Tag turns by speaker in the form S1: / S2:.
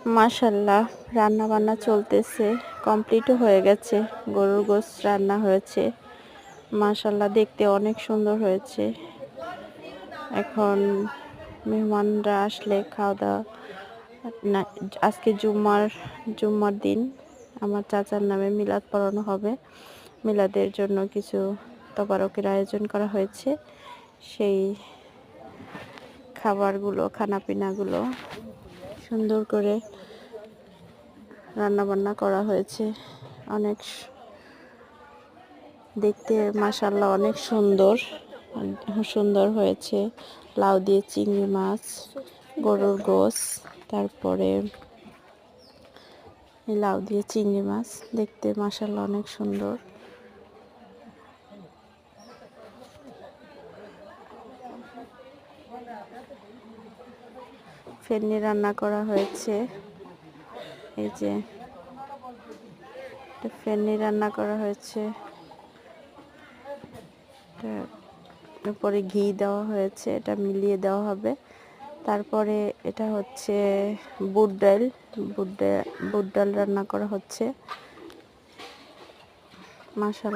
S1: মাশাল্লাহ, রান্না বান্না চলতেছে, কমপ্লিটও হয়ে গেছে। গরুর গোশত রান্না হয়েছে। মাশাল্লাহ, দেখতে অনেক সুন্দর হয়েছে। এখন মেহমানরা আসলে খাওয়া দাওয়া না। আজকে জুম্মার দিন আমার চাচার নামে মিলাদ পড়ানো হবে। মিলাদের জন্য কিছু তবারকের আয়োজন করা হয়েছে। সেই খানাপিনাগুলো সুন্দর করে রান্না বান্না করা হয়েছে। অনেক দেখতে মাশাআল্লাহ অনেক সুন্দর হয়েছে। লাউ দিয়ে চিংড়ি মাছ, গরুর গোশত, তারপরে লাউ দিয়ে চিংড়ি মাছ, দেখতে মাশাআল্লাহ অনেক সুন্দর। ফেন্নি রান্না করা হয়েছে। এই যে ফেন্নি রান্না করা হয়েছে, উপরে ঘি দেওয়া হয়েছে, এটা মিলিয়ে দেওয়া হবে। তারপরে এটা হচ্ছে বুট ডাল রান্না করা হচ্ছে। মাশাআল্লাহ।